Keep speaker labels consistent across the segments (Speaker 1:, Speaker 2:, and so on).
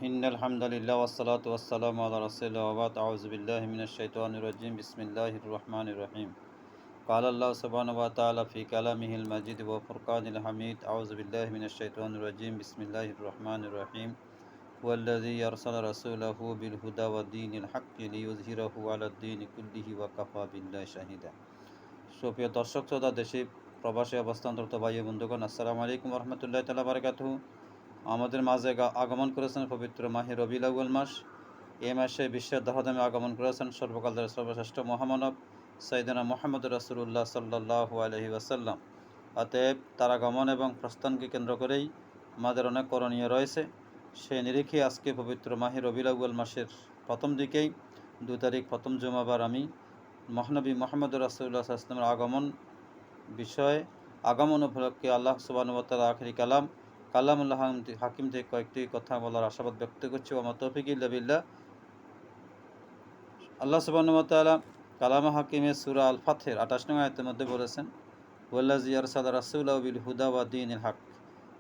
Speaker 1: ইন্নাল হামদুলিল্লাহ ওয়াসসালাতু ওয়াসসালামু আলা রাসূলিল্লাহ ওয়া বা'দ আউযু বিল্লাহি মিনাশ শাইতানির রাজিম বিসমিল্লাহির রহমানির রহিম ক্বালা আল্লাহু সুবহানাহু ওয়া তাআলা ফি কালামিহিল মাজিদ ওয়া ফুরকানিল হামিদ আউযু বিল্লাহি মিনাশ শাইতানির রাজিম বিসমিল্লাহির রহমানির রহিম ওয়াল্লাযী আরসালা রাসূলাহু বিল হুদা ওয়া দীনিল হাক্কি লিইয়ুযহিরাহু আলাদ দীনি কুল্লিহি ওয়া কাফা বিল্লাহি শাহিদা। সুপ্রিয় দর্শক শ্রোতা, দেশে প্রবাসী অবস্থানরত ভাই ও বন্ধুগণ, আসসালামু আলাইকুম ওয়া রাহমাতুল্লাহি তাআলা ওয়া বারাকাতুহু। আমাদের মাঝে আগমন করেছেন পবিত্র মাহে রবিউল আউয়াল মাস। এ মাসে বিশ্বের ধরাধামে আগমন করেছেন সর্বকালের সর্বশ্রেষ্ঠ মহামানব সাইয়েদনা মুহাম্মদ রাসূলুল্লাহ সাল্লাল্লাহু আলাইহি ওয়াসাল্লাম। অতএব তার আগমন এবং প্রস্থানকে কেন্দ্র করেই আমাদের অনেক করণীয় রয়েছে। সেই নিরিখে আজকে পবিত্র মাহে রবিউল আউয়াল মাসের প্রথম দিকেই 2 তারিখ প্রথম জুমাবার আমি মহানবী মুহাম্মদ রাসূলুল্লাহ সাল্লাল্লাহু আলাইহি ওয়াসাল্লামের আগমন উপলক্ষে আল্লাহ সুবহানাহু ওয়া তাআলা আখিরি কালামুল্লাহ হাকিম থেকে কয়েকটি কথা বলার আশাবাদ ব্যক্ত করছি। ওয়া মা তৌফিক ইল্লা বিল্লাহ। আল্লাহ সুবহানাহু ওয়া তাআলা কালামে হাকিমে সূরা আল ফাতহের 28 নং আয়াতের মধ্যে বলেছেন, ওয়াল্লাযী আরসালা রাসূলাহু বিল হুদা ওয়া দীনিল হক।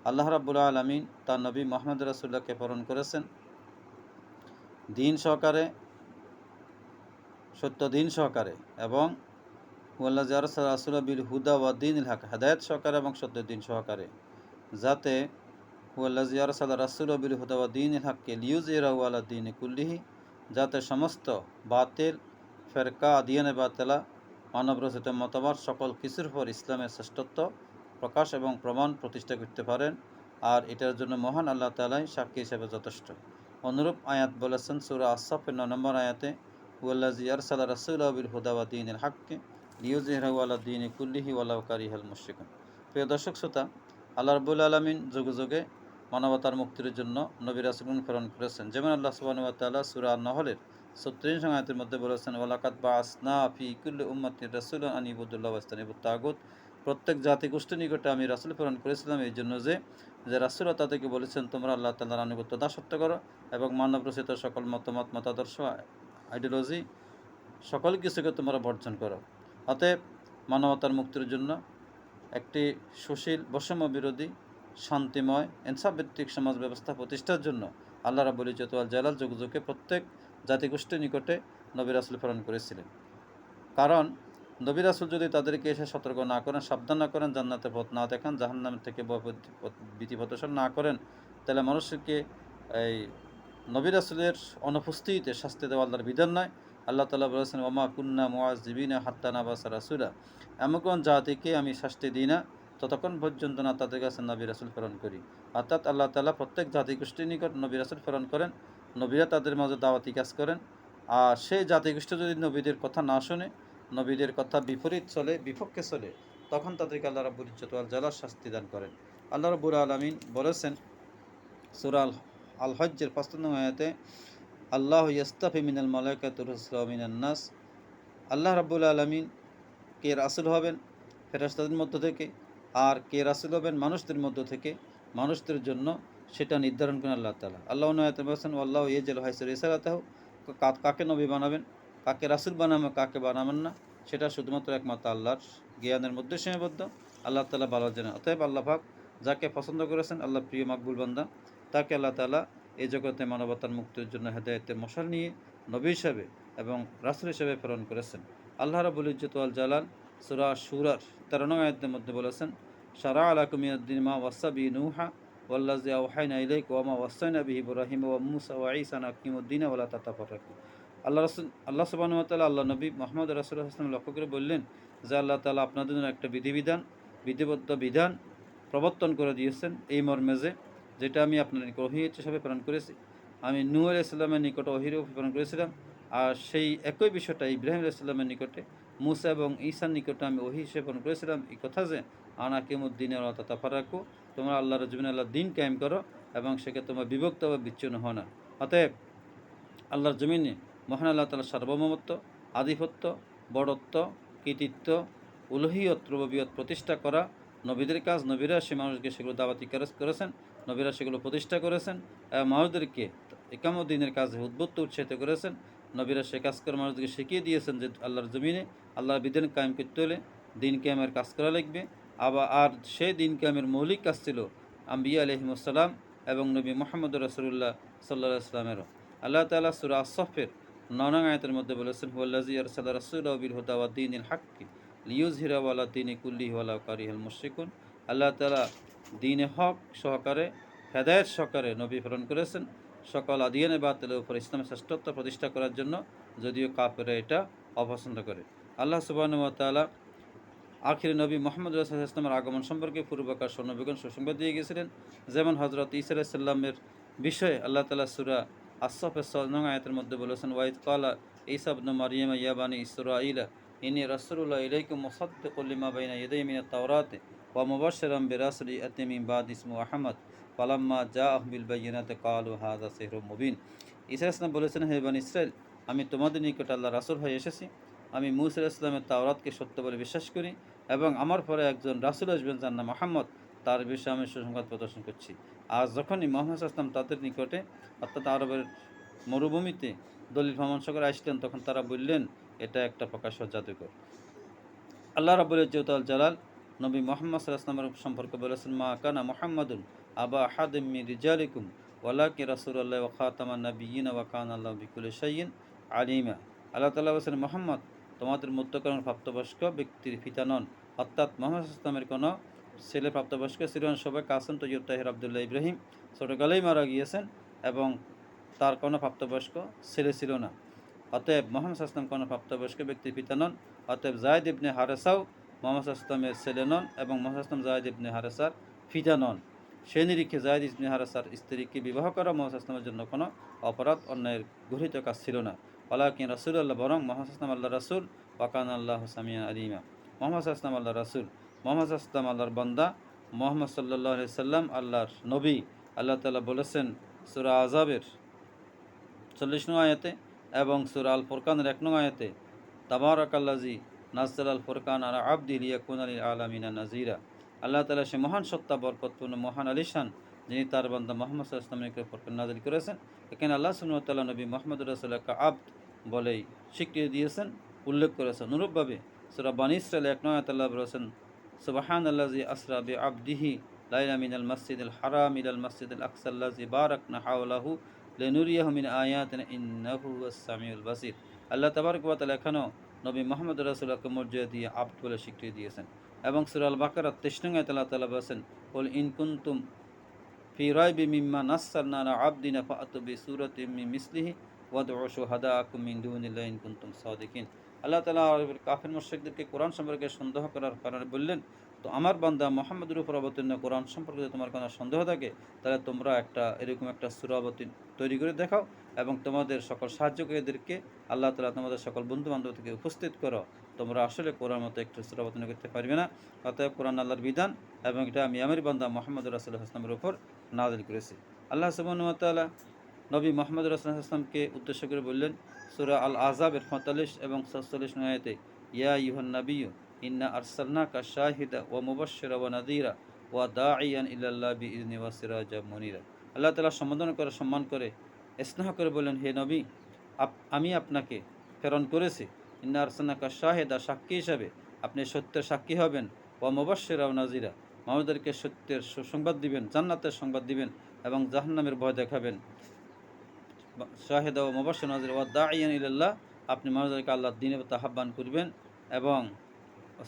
Speaker 1: আল্লাহ রাব্বুল আলামিন তার নবী মুহাম্মদ রাসূলুল্লাহকে প্রেরণ করেছেন দিন সহকারে, সত্য দিন সহকারে, এবং ওয়াল্লাযী আরসালা রাসূলাহু বিল হুদা ওয়া দীনিল হক, হেদায়েত সহকারে এবং সত্য দিন সহকারে, যাতে ওয়াল্লাযী আরসালা রাসূলাহু বিল হুদা ওয়া দীনিল হক লিইয়ুযহিরাহু আলা দীনি কুল্লিহি, যাতে সমস্ত বাতিল ফেরকা আদিয়ানে বাতিলা মানবরচিত মতবাদ সকল কিছুর উপর ইসলামের শ্রেষ্ঠত্ব প্রকাশ এবং প্রমাণ প্রতিষ্ঠা করতে পারেন, আর এটার জন্য মহান আল্লাহ তাআলাই সাক্ষী হিসেবে যথেষ্ট। অনুরূপ আয়াত বলেছেন সূরা আস-সাফের 9 নম্বর আয়াতে, ওয়াল্লাযী আরসালা রাসূলাহু বিল হুদা ওয়া দীনিল হক লিইয়ুযহিরাহু আলা দীনি কুল্লিহি ওয়ালাউ কারিহাল মুশরিকুন। প্রিয় দর্শক শ্রোতা, আল্লাহ রাব্বুল আলামিন যুগে যুগে মানবতার মুক্তির জন্য নবী রাসূলগণ প্রেরণ করেছেন। যেমন আল্লাহ সুবহানাহু ওয়া তাআলা সূরা আন-নহলের 36 নং আয়াতের মধ্যে বলেছেন, ওয়ালাকাদ বাআসনা ফি কুল্লি উম্মাতির রাসূলান আন ইবুদুল্লাহ ওয়াজতানিবুত তাগুত। প্রত্যেক জাতি গোষ্ঠীর নিকটে আমি রাসূল প্রেরণ করেছিলাম এই জন্য যে রাসূল তাদেরকে বলেছেন, তোমরা আল্লাহ তাআলার আনুগত্য দাসত্ব করো এবং মানব রচিত সকল মতামত, মতাদর্শ, আইডিওলজি সকল কিছুকে তোমরা বর্জন করো। অতএব মানবতার মুক্তির জন্য একটি সুশীল, বৈষম্য বিরোধী, শান্তিময়, ইনসাফভিত্তিক সমাজ ব্যবস্থা প্রতিষ্ঠার জন্য আল্লাহ রাব্বুল ইজ্জত ওয়াল জালাল যুগ যুগে প্রত্যেক জাতিগোষ্ঠীর নিকটে নবী রাসূল প্রেরণ করেছিলেন। কারণ নবী রাসূল যদি তাদেরকে এসে সতর্ক না করেন, সাবধান না করেন, জান্নাতের পথ না দেখান, জাহান্নামের থেকে ভীতি প্রদর্শন না করেন, তাহলে মানুষকে এই নবী রাসূলের অনুপস্থিতিতে শাস্তি দেওয়া আল্লাহর বিধান নয়। আল্লাহ তাআলা বলেছেন, ওমা কুন্না মুআযযিবিনা হাত্তা নাবাসা রাসূলা, এমন কোন জাতিকে আমি শাস্তি দিই না ততক্ষণ পর্যন্ত না তাদের কাছে নবী রাসূল প্রেরণ করি। অর্থাৎ আল্লাহ তাআলা প্রত্যেক জাতিগোষ্ঠীর নিকট নবী রাসূল প্রেরণ করেন, নবীরা তাদের মাঝে দাওয়াতি কাজ করেন। আর সেই জাতিগোষ্ঠী যদি নবীদের কথা না শুনে, নবীদের কথা বিপরীত চলে, বিপক্ষে চলে, তখন তাদেরকে আল্লাহ রাব্বুল ইজ্জত ওয়াল জালাল শাস্তি দান করেন। আল্লাহ রাব্বুল আলামিন বলেছেন সূরা আল হজ্জের ৫ নং আয়াতে, আল্লাহু ইয়াস্তাফি মিনাল মালাইকাতি রুসুলাও ওয়া মিনান নাস। আল্লাহ রাব্বুল আলামিন কে রাসূল হবেন ফেরেশতাদের মধ্য থেকে, আর কে রাসূল হবেন মানুষদের মধ্য থেকে, মানুষদের জন্য সেটা নির্ধারণ করেন আল্লাহ তাআলা। আল্লাহ অন্য আয়াতে বলেছেন, আল্লাহু ইয়াজআলু হাইসু রিসালাতাহু, কাকে নবী বানাবেন, কাকে রাসূল বানাবেন, কাকে বানাবেন না, সেটা শুধুমাত্র একমাত্র আল্লাহর জ্ঞানের মধ্যে সীমাবদ্ধ। আল্লাহ তাআলা ভালো জানেন। অতএব আল্লাহ পাক যাকে পছন্দ করেছেন, আল্লাহ প্রিয় মাকবুল বান্দা, তাকে আল্লাহ তাআলা এই জগতে মানবতার মুক্তির জন্য হেদায়েতের মশাল নিয়ে নবী হিসেবে এবং রাসূল হিসেবে প্রেরণ করেছেন। আল্লাহ রাব্বুল ইজ্জত ওয়াল জালাল সূরা শুরার 13 নং আয়াতের মধ্যে বলেছেন, শারা'a লাকুম মিনাদ-দীনি মা ওয়াসা বিহি নূহা ওয়াল্লাযী আওহায়না ইলাইকা ওয়া মা ওয়াসাইনা বিহি ইব্রাহিম ওয়া মূসা ওয়া ঈসা আন আকিমুদ-দীন ওয়া লা তাতাফাররাকু। আল্লাহ সুবহানাহু ওয়া তাআলা আল্লাহ নবী মুহাম্মদ রাসূলুল্লাহ সাল্লাল্লাহু আলাইহি ওয়াসাল্লাম লক্ষ্য করে বললেন যে আল্লাহ তাআলা আপনাদের জন্য একটা বিধিবদ্ধ বিধান প্রবর্তন করে দিয়েছেন, এই মর্মে যে যেটা আমি আপনার নিকট ওহী হিসেবে প্রেরণ করেছি। আমি নূহ আলাইহিস সালামের নিকট ওহী প্রেরণ করেছিলাম, আর সেই একই বিষয়টা ইব্রাহিম আলাইহিস সালামের নিকটে, মূসা এবং ঈসার নিকটে আমি ওহী হিসেবে প্রেরণ করেছিলাম। এই কথা যে আন আকিমুদ-দীন ওয়া লা তাতাফাররাকু, তোমরা আল্লাহর জমিনে আল্লাহর দ্বীন কায়েম করো এবং সেকে তোমরা বিভক্ত বা বিচ্ছিন্ন হও না। অতএব আল্লাহর জমিনে মহান আল্লাহ তাআলার সার্বভৌমত্ব, আধিপত্য, বড়ত্ব, কৃতিত্ব, উলুহিয়ত, রুবুবিয়ত প্রতিষ্ঠা করা নবীদের কাজ। নবীরা সে মানুষকে সেগুলো দাওয়াতি করেছেন, নবীরা সেগুলো প্রতিষ্ঠা করেছেন, মানুষদেরকে ইকামুদ্দিনের কাজে উদ্বুদ্ধ উৎসাহিত করেছেন। নবীরা সে কাজ করে মানুষদেরকে শিখিয়ে দিয়েছেন যে আল্লাহর জমিনে আল্লাহর বিধান কায়েম করতে হলে দিন কায়েমের কাজ করা লাগবে। আর সেই দিন কায়েমের মৌলিক কাজ ছিল আম্বিয়া আলাইহিমুস সালাম এবং নবী মুহাম্মদ রাসূলুল্লাহ সাল্লাল্লাহু আলাইহি ওয়াসাল্লামেরও। আল্লাহ তাআলা সূরা আস-সাফের ৯ নং আয়াতের মধ্যে বলেছেন, হুয়াল্লাযী আরসালা রাসূলাহু বিল হুদা ওয়া দীনিল হাক্কি লিইয়ুযহিরাহু আলা দীনি কুল্লিহি ওয়ালাউ কারিহাল মুশরিকুন। আল্লাহ তাআলা দ্বীনে হক সহকারে, হেদায়েত সহকারে নবী প্রেরণ করেছেন সকল আদিয়ানে বাতিলের উপর ইসলামের শ্রেষ্ঠত্ব প্রতিষ্ঠা করার জন্য, যদিও কাফেররা এটা অপছন্দ করে। আল্লাহ সুবহানাহু ওয়া তাআলা আখির নবী মুহাম্মদ রাসূলুল্লাহ সাল্লাল্লাহু আলাইহি ওয়াসাল্লামের আগমন সম্পর্কে পূর্বকার নবীগণ সুসংবাদ দিয়ে গিয়েছিলেন। যেমন হযরত ঈসা আলাইহিস সালামের বিষয়ে আল্লাহ তাআলা সূরা আস-সাফের ৬ নং আয়াতের মধ্যে বলেছেন, ওয়াইদ ক্বালা ঈসা ইবনু মারইয়াম ইয়া বানী ইসরাঈলা ইন্নী রাসূলুল্লাহ ইলাইকুম মুসাদ্দিকুল লিমা বাইনা ইয়াদাইয়া মিনাত তাওরাতি ওয়া মুবাশশিরাম বিরাসূলিন ইয়াতি মিন বাদি ইসমুহু আহমদ ফালাম্মা জাআহুম বিল বায়িনাতি ক্বালু হাযা সিহরুম মুবিন। ঈসা আলাইহিস সালাম বলেছেন, হে বনী ইসরাঈল, আমি তোমাদের নিকট আল্লাহর রাসূল হয়ে এসেছি। আমি মূসা আলাইহিস সালামের তাওরাতকে সত্য বলে বিশ্বাস করি এবং আমার পরে একজন রাসূল আসবেন যার নাম মুহাম্মদ, তার বিষয়ে আমি সুসংবাদ প্রদর্শন করছি। আজ যখনই মুহাম্মদ সাল্লাল্লাহু আলাইহি ওয়াসাল্লাম তাদের নিকটে অর্থাৎ আরবের মরুভূমিতে দলিল ভ্রমণ করে আসলেন, তখন তারা বললেন এটা একটা প্রকাশ্য জাদুকর। আল্লাহ রাব্বুল ইজ্জত ওয়াল জালাল নবী মুহাম্মদ সাল্লাল্লাহু আলাইহি ওয়াসাল্লামের সম্পর্কে বলেছেন, মা কানা মুহাম্মাদুন আবা আহাদিম মিন রিজালিকুম ওয়ালাকিন রাসূলুল্লাহ ওয়া খাতামান নাবিয়্যিন ওয়া কানা আল্লাহু বিকুল্লি শাইইন আলিমা। আল্লাহ তাআলা বলেছেন, মুহাম্মদ তোমাদের মধ্যকার প্রাপ্তবয়স্ক ব্যক্তির পিতা নন, অর্থাৎ মুহাম্মদ সাল্লাল্লাহু আলাইহি ওয়াসাল্লামের কোনো ছেলে প্রাপ্তবয়স্ক ছিলেন সবাই কাসেম তৈয়ব তাহির আব্দুল্লাহ ইব্রাহিম ছোটকালেই মারা গিয়েছেন এবং তার কোনো প্রাপ্তবয়স্ক ছেলে ছিল না। অতএব মুহাম্মদ সাল্লাল্লাহু আলাইহি ওয়াসাল্লাম কোনো প্রাপ্তবয়স্ক ব্যক্তির পিতা নন। অতএব যায়েদ ইবনে হারেসাও মুহাম্মদ সাল্লাল্লাহু আলাইহি ওয়াসাল্লামের ছেলে নন এবং মুহাম্মদ সাল্লাল্লাহু আলাইহি ওয়াসাল্লাম যায়েদ ইবনে হারেসার পিতা নন। সেই নিরিখে যায়েদ ইবনে হারেসার স্ত্রীকে বিবাহ করা মুহাম্মদ সাল্লাল্লাহু আলাইহি ওয়াসাল্লামের জন্য কোনো অপরাধ অন্যায়ের গৃহীত কাজ ছিল না। ওয়ালাকিন রাসূলুল্লাহ, বরং মুহাম্মদ সাল্লাল্লাহু আলাইহি ওয়াসাল্লাম আল্লাহর রাসূল, ওয়া কানা আল্লাহু সামিআন আলিমা। মুহাম্মদ সাল্লাল্লাহু আলাইহি ওয়াসাল্লাম আল্লাহর রাসূল, মুহাম্মদ সাল্লাল্লাহু আলাইহি ওয়াসাল্লাম আল্লাহর বান্দা, মুহাম্মদ সাল্লাল্লাহু আলাইহি ওয়াসাল্লাম আল্লাহর নবী। আল্লাহ তাআলা বলেছেন সূরা আযাবের ৪০ নং আয়াতে এবং সূরা আল ফুরকানের ১ নং আয়াতে, তাবারাকাল্লাযী নাযালাল ফুরকান আলা আবদিহি লিয়াকুনা লিল আলামিনা নাযীরা। আল্লাহ তাআলা সে মহান সত্তা, বরকতপূর্ণ, মহান আলিশান, যিনি তার বান্দা মুহাম্মদ সাল্লাল্লাহু আলাইহি ওয়াসাল্লামের ফুরকান নাযিল করেছেন। এখানে আল্লাহ সুবহানাহু ওয়া তাআলা নবী মুহাম্মদুর রাসূলুল্লাহকে আবদ বলেই স্বীকৃতি দিয়েছেন, উল্লেখ করেছেন। অনুরূপভাবে সূরা বানী ইসরাঈল ১ নং আয়াতে আল্লাহ বলেছেন, সুবহানাল্লাযী আসরা বিআবদিহি লাইলা মিনাল মাসজিদিল হারাম ইলাল মাসজিদিল আকসাল্লাযী বারাকনা হাওলাহু লিনুরিয়াহু মিন আয়াতিনা ইন্নাহু হুয়াস সামিউল বাসীর। আল্লাহ তাবারক ওয়া তাআলা এখানেও নবী মুহাম্মদ রাসূলুল্লাহকে মর্যাদা দিয়ে আবদ বলে স্বীকৃতি দিয়েছেন। এবং সূরা আল বাকারা ২৩ নং আয়াতে আল্লাহ তাআলা বলেছেন, কুল ইন কুনতুম ফি রাইবিম মিম্মা নাযালনা আলা আবদিনা ফাআতু বিসূরাতিম মিন মিসলিহি ওয়াদউ শুহাদাআকুম মিন দুনিল্লাহি ইন কুনতুম সাদিকিন। আল্লাহ তাআলা আরবের কাফির মুশরিকদেরকে কোরআন সম্পর্কে সন্দেহ করার কারণে বললেন, তো আমার বান্দা মুহাম্মদের উপর অবতীর্ণ কোরআন সম্পর্কে যদি তোমার কোনো সন্দেহ থাকে, তাহলে তোমরা এরকম একটা সূরা তৈরি করে দেখাও এবং তোমাদের সকল সাহায্যকারীদেরকে আল্লাহ তাআলা তোমাদের সকল বন্ধু বান্ধবদেরকে উপস্থিত করো। তোমরা আসলে কোরআন মতো একটু সূরা অবতীর্ণ করতে পারবে না। অতএব কোরআন আল্লাহর বিধান এবং এটা আমি আমার বান্দা মুহাম্মদ রাসূলুল্লাহ সাল্লাল্লাহু আলাইহি ওয়াসাল্লামের উপর নাযিল করেছি। আল্লাহ সুবহানাহু ওয়া তাআলা নবী মুহাম্মদ রাসূলুল্লাহ সাল্লাল্লাহু আলাইহি ওয়াসাল্লামকে উদ্দেশ্য করে বললেন সূরা আল আযাবের ৪৫ এবং ৪৬ নং আয়াতে, ইয়া আইয়ুহান নাবিয়্যু ইন্না আরসালনাকা শাহিদা ওয়া মুবাশশিরা ওয়া নাযীরা ওয়া দাঈয়ান ইলাল্লাহি বিইযনি ওয়া সিরাজাম মুনীরা। আল্লাহ তাআলা সম্মান করে স্নেহ করে বললেন, হে নবী, আমি আপনাকে প্রেরণ করেছি। ইন্না আরসালনাকা শাহিদা, সাক্ষী হিসাবে, আপনি সত্যের সাক্ষী হবেন। ওয়া মুবাশশিরা ওয়া নাযীরা, মানুষদেরকে সত্যের সুসংবাদ দিবেন, জান্নাতের সংবাদ দিবেন এবং জাহান্নামের ভয় দেখাবেন। শাহিদা ও মুবাশশিরা ওয়া নাযীরা ওয়া দাঈয়ান ইলাল্লাহ, আপনি মানুষদেরকে আল্লাহর দ্বীনের প্রতি আহ্বান করবেন এবং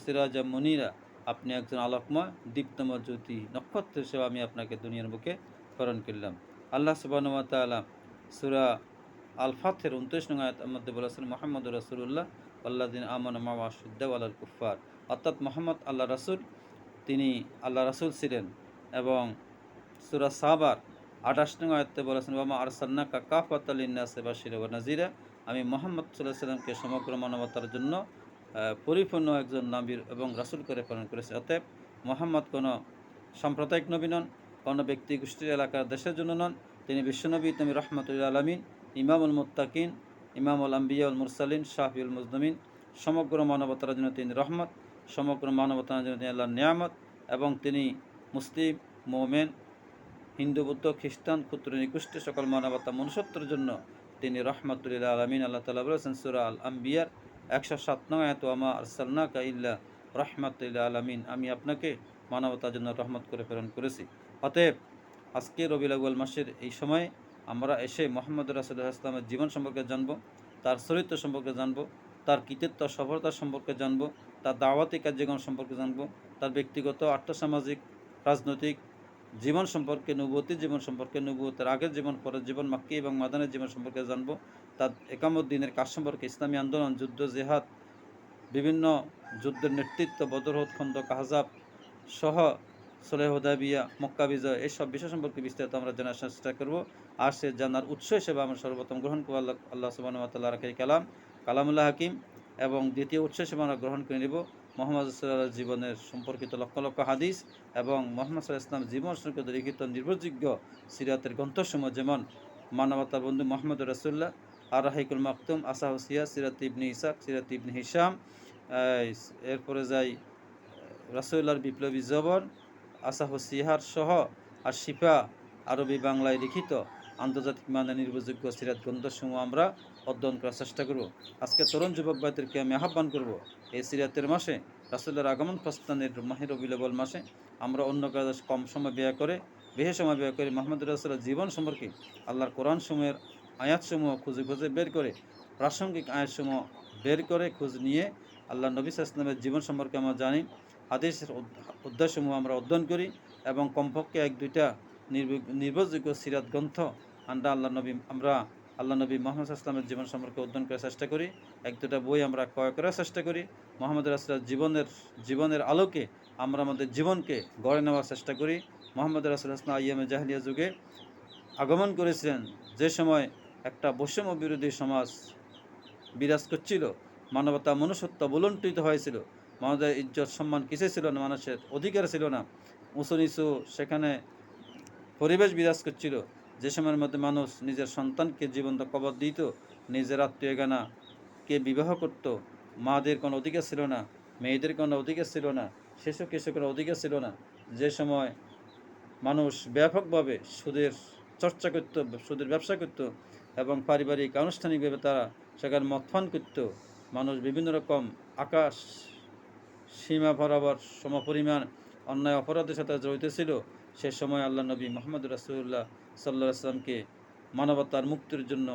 Speaker 1: সিরাজাম মুনীরা, আপনি একজন আলোকময় দীপ্তময় জ্যোতি নক্ষত্র হিসেবে আমি আপনাকে দুনিয়ার বুকে প্রেরণ করলাম। আল্লাহ সুবহানাহু ওয়া তাআলা সূরা আল ফাতহের ২৯ নং আয়াতের মধ্যে বলেছেন, মুহাম্মদুর রাসূলুল্লাহ ওয়াল্লাযিনা আমানু মা'আহু আশিদ্দাউ আলাল কুফফার, অর্থাৎ মুহাম্মদ আল্লাহ রাসূল, তিনি আল্লাহ রাসূল ছিলেন। এবং সূরা সাবার ২৮ নং আয়াতে বলেছেন, ওয়া মা আরসালনাকা কাফাতাল লিন-নাসি বাশীরাও ওয়া নাযীরা, আমি মুহাম্মদ সাল্লাল্লাহু আলাইহি ওয়াসাল্লামকে সমগ্র মানবতার জন্য পরিপূর্ণ একজন নবী এবং রাসূল করে প্রেরণ করেছে। অতএব মুহাম্মদ কোনো সাম্প্রদায়িক নবী নন, কোনো ব্যক্তি গোষ্ঠীর এলাকার দেশের জন্য নন। তিনি বিশ্বনবী, তিনি রাহমাতুল আলামিন, ইমামুল মুত্তাকিন, ইমামুল আম্বিয়া ওয়াল মুরসালিন, শাফিউল মুজনিমিন। সমগ্র মানবতার জন্য তিনি রহমত, সমগ্র মানবতার জন্য তিনি আল্লাহর নিয়ামত এবং তিনি মুসলিম, মুমিন, হিন্দু, বৌদ্ধ, খ্রিস্টান, ক্ষুদ্র নিকৃষ্ট সকল মানবতা মনুষ্যত্বের জন্য তিনি রাহমাতুল আলামিন। আল্লাহ তাআলা বলেছেন সূরা আল আম্বিয়ার ১০৭ নং আয়াত, ওয়া মা আরসালনাকা ইল্লা রাহমাতুল আলামিন, আমি আপনাকে মানবতার জন্য রহমত করে প্রেরণ করেছি। অতএব আজকে রবিউল আউয়াল মাসের এই সময়ে আমরা এসে মোহাম্মদ রাসূলুল্লাহ ইসলামের জীবন সম্পর্কে জানব, তার চরিত্র সম্পর্কে জানব, তার কৃতিত্ব সফলতা সম্পর্কে জানব, তার দাওয়াতি কার্যক্রম সম্পর্কে জানব, তার ব্যক্তিগত আর্থসামাজিক রাজনৈতিক জীবন সম্পর্কে, নবুয়তি জীবন সম্পর্কে, নবুয়তের আগের জীবন, পরের জীবন, মাক্কি এবং মাদানের জীবন সম্পর্কে জানব, তার একামুদ্দিনের কাজ সম্পর্কে, ইসলামী আন্দোলন, যুদ্ধ, জেহাদ, বিভিন্ন যুদ্ধের নেতৃত্ব, বদর, খন্দক, আহজাব সহ সুলহ হুদায়বিয়া, মক্কা বিজয়, এইসব বিষয় সম্পর্কে বিস্তারিত আমরা জানার চেষ্টা করব। আর সে জানার উৎস হিসেবে আমরা সর্বপ্রথম গ্রহণ করব আল্লাহ সুবহানাহু ওয়া তাআলার এই কালামুল্লাহ হাকিম, এবং দ্বিতীয় উৎস হিসেবে আমরা গ্রহণ করে নেব মুহাম্মদ সাল্লাল্লাহু জীবনের সম্পর্কিত লক্ষ লক্ষ হাদিস এবং মুহাম্মদ সাল্লাল্লাহু ইসলাম জীবন সম্পর্কিত লিখিত নির্ভরযোগ্য সিরাতের গ্রন্থসমূহ, যেমন মানবতার বন্ধু মুহাম্মদ রাসূলুল্লাহ, আর রাহিকুল মাকতুম, আসাহুসিয়া, সিরাত ইবনে ইসাক, সিরাত ইবনে হিশাম, এরপরে যাই রাসূলুল্লাহর বিপ্লবী জবর, আসাহুসিহার সহ আর শিফা আরবি বাংলায় লিখিত আন্তর্জাতিক মানের নির্ভরযোগ্য সিরাত গ্রন্থসমূহ আমরা অধ্যয়ন করার চেষ্টা করব। আজকে তরুণ যুবক ভাইদেরকে আমি আহ্বান করব, এই সিরাতের মাসে, রাসূলের আগমন প্রস্থানের মাহে রবিউল আউয়াল মাসে আমরা অন্য কাজে কম সময় ব্যয় করে, বেশি সময় ব্যয় করে মুহাম্মদ রাসূলের জীবন সম্পর্কে আল্লাহর কোরআন সমূহের আয়াতসমূহ খুঁজে খুঁজে বের করে, প্রাসঙ্গিক আয়াতসমূহ বের করে খোঁজ নিয়ে আল্লাহ নবী সাল্লাল্লাহু আলাইহি ওয়াসাল্লামের জীবন সম্পর্কে আমরা জানি, হাদিসের অধ্যায়সমূহ আমরা অধ্যয়ন করি, এবং কমপক্ষে এক দুইটা নির্ভরযোগ্য সিরাত গ্রন্থ আমরা আল্লাহ নবী মুহাম্মদ সাল্লাল্লাহু আলাইহি ওয়াসাল্লামের জীবন সম্পর্কে অধ্যয়ন করার চেষ্টা করি। এক দুটা বই আমরা ক্রয় করার চেষ্টা করি। মুহাম্মদ রাসূলের জীবনের আলোকে আমরা আমাদের জীবনকে গড়ে নেওয়ার চেষ্টা করি। মুহাম্মদ রাসূলুল্লাহ সাল্লাল্লাহু আইয়ামে জাহেলিয়া যুগে আগমন করেছিলেন, যে সময় একটা বৈষম্য বিরোধী সমাজ বিরাজ করছিল, মানবতা মনুষ্যত্ব বুলন্টিত হয়েছিল, মানুষের ইজ্জত সম্মান কিছু ছিল না, মানুষের অধিকার ছিল না, উঁচু নিচু সেখানে পরিবেশ বিরাজ করছিল, যে সময়ের মধ্যে মানুষ নিজের সন্তানকে জীবন্ত কবর দিত, নিজের আত্মীয় গানাকে বিবাহ করত, মাদের কোনো অধিকার ছিল না, মেয়েদের কোনো অধিকার ছিল না, শিশু কিশোরের অধিকার ছিল না, যে সময় মানুষ ব্যাপকভাবে সুদের চর্চা করত, সুদের ব্যবসা করত, এবং পারিবারিক আনুষ্ঠানিকভাবে তারা সেখানে মদপান করত, মানুষ বিভিন্ন রকম আকাশ সীমা বরাবর সমপরিমাণ অন্যায় অপরাধের সাথে জড়িত ছিল, সে সময় আল্লাহ নবী মুহাম্মদ রাসূলুল্লাহ সাল্লাল্লাহু আলাইহি ওয়াসাল্লামকে মানবতার মুক্তির জন্য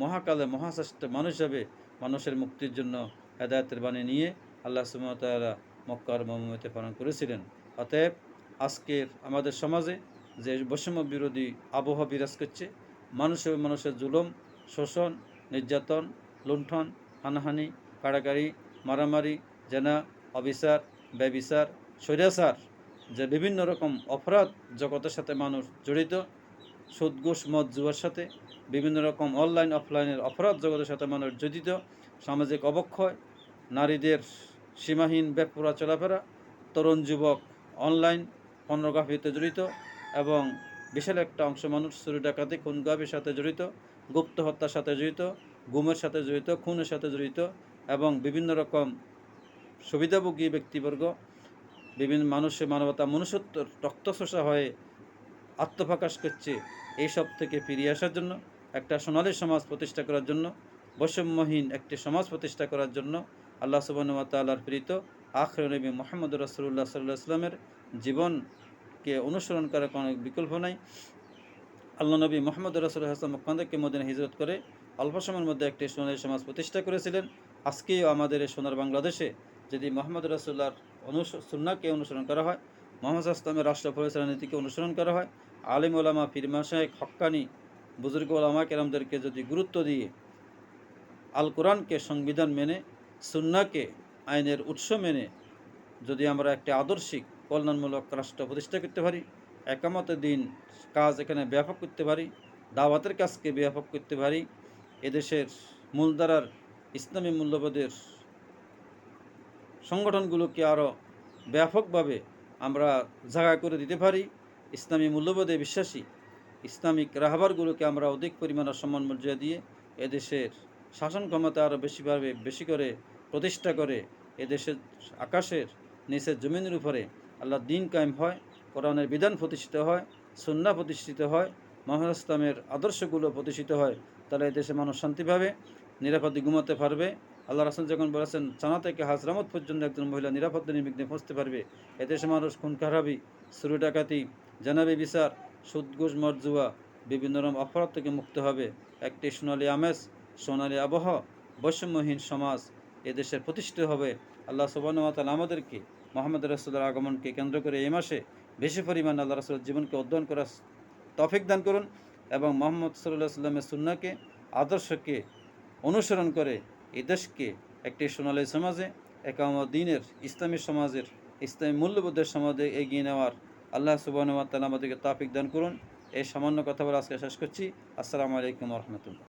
Speaker 1: মহাকালে মহাশ্রেষ্ঠ মানুষ হিসাবে মানুষের মুক্তির জন্য হেদায়েতের বাণী নিয়ে আল্লাহ সুবহানাহু ওয়া তাআলা মক্কার মরুভূমিতে প্রেরণ করেছিলেন। অতএব আজকের আমাদের সমাজে যে বৈষম্য বিরোধী আবহাওয়া বিরাজ করছে, মানুষের জুলুম, শোষণ, নির্যাতন, লুণ্ঠন, হানাহানি, কাড়াকাড়ি, মারামারি, জেনা, অবিচার, ব্যভিচার, স্বৈরাচার, যে বিভিন্ন রকম অপরাধ জগতের সাথে মানুষ জড়িত, সুদ ঘুষ মদ জুয়ার সাথে বিভিন্ন রকম অনলাইন অফলাইনের অপরাধ জগতের সাথে মানুষ জড়িত, সামাজিক অবক্ষয়, নারীদের সীমাহীন বেপরোয়া চলাফেরা, তরুণ যুবক অনলাইন পর্নোগ্রাফিতে জড়িত, এবং বিশাল একটা অংশ মানুষ চুরি ডাকাতি খুনগাবির সাথে জড়িত, গুপ্ত হত্যার সাথে জড়িত, গুমের সাথে জড়িত, খুনের সাথে জড়িত, এবং বিভিন্ন রকম সুবিধাভোগী ব্যক্তিবর্গ, বিভিন্ন মানবতা মনুষ্যত্ব রক্তচোষা হয়ে আত্মপ্রকাশ করছে। এইসব থেকে ফিরিয়ে আসার জন্য, একটা সোনালী সমাজ প্রতিষ্ঠা করার জন্য, বৈষম্যহীন একটি সমাজ প্রতিষ্ঠা করার জন্য আল্লাহ সুবহানাহু ওয়া তাআলার প্রেরিত আখির নবী মুহাম্মদ রাসূলুল্লাহ সাল্লাল্লাহু আলাইহি ওয়াসাল্লামের জীবনকে অনুসরণ করার কোনো বিকল্প নাই। আল্লাহ নবী মুহাম্মদ রাসূলুল্লাহ সাল্লাল্লাহু আলাইহি ওয়াসাল্লাম মক্কা থেকে মদিনায় হিজরত করে অল্প সময়ের মধ্যে একটি সোনালী সমাজ প্রতিষ্ঠা করেছিলেন। আজকেও আমাদের এই সোনার বাংলাদেশে যদি মুহাম্মদ রাসূলুল্লাহর সুন্নাহকে অনুসরণ করা হয়, মুহাম্মদ সাল্লাল্লাহু আলাইহি ওয়াসাল্লামের রাষ্ট্র পরিচালনার নীতিকে অনুসরণ করা হয়, আলিম ওলামা, পীর মাশায়েখ, হক্কানি বুজুর্গ ওলামা কেরামদেরকে যদি গুরুত্ব দিয়ে আল কোরআনকে সংবিধান মেনে, সুন্নাহকে আইনের উৎস মেনে যদি আমরা একটি আদর্শিক কল্যাণমূলক রাষ্ট্র প্রতিষ্ঠা করতে পারি, একামতের দিন কাজ এখানে ব্যাপক করতে পারি, দাওয়াতের কাজকে ব্যাপক করতে পারি, এদেশের মূলধারার ইসলামী মূল্যবোধের সংগঠনগুলোকে আরও ব্যাপকভাবে আমরা জায়গা করে দিতে পারি, ইসলামী মূল্যবোধে বিশ্বাসী ইসলামিক রাহবারগুলোকে আমরা অধিক পরিমাণে সম্মান মর্যাদা দিয়ে এদেশের শাসন ক্ষমতা আরও বেশি করে প্রতিষ্ঠা করে এদেশের আকাশের নিচের জমিনের উপরে আল্লাহর দ্বীন কায়েম হয়, কোরআনের বিধান প্রতিষ্ঠিত হয়, সুন্নাহ প্রতিষ্ঠিত হয়, মুহাম্মদ ইসলামের আদর্শগুলো প্রতিষ্ঠিত হয়, তাহলে এদেশে মানুষ শান্তিভাবে নিরাপদে ঘুমাতে পারবে। আল্লাহ রাসূল যখন বলেছেন চানা থেকে হাজরামত পর্যন্ত একজন মহিলা নিরাপদে নির্বিঘ্নে পৌঁছতে পারবে, এদেশে মানুষ খুন খারাপি, চুরি ডাকাতি, জানাবি বিচার, সুদ ঘুষ মদ জুয়া, বিভিন্ন রকম অপরাধ থেকে মুক্ত হবে, একটি সোনালী আমেজ, সোনালী আবহাওয়া, বৈষম্যহীন সমাজ এদেশের প্রতিষ্ঠিত হবে। আল্লাহ সুবহানাহু ওয়া তাআলা আমাদেরকে মুহাম্মদ রাসূলের আগমনকে কেন্দ্র করে এই মাসে বেশি পরিমাণে আল্লাহ রাসূলের জীবনকে অধ্যয়ন করার তৌফিক দান করুন এবং মুহাম্মদ সাল্লাল্লাহু আলাইহি ওয়াসাল্লামের সুন্নাহকে, আদর্শকে অনুসরণ করে এই দেশকে একটি সোনালী সমাজে, একামত দ্বীনের, ইসলামী সমাজের, ইসলামী মূল্যবোধের সমাজে এগিয়ে নেওয়ার আল্লাহ সুবহানাহু ওয়া তাআলা আমাদেরকে তৌফিক দান করুন। এই সামান্য কথা বলে আজকে শেষ করছি। আসসালামু আলাইকুম ওয়া রাহমাতুল্লাহ।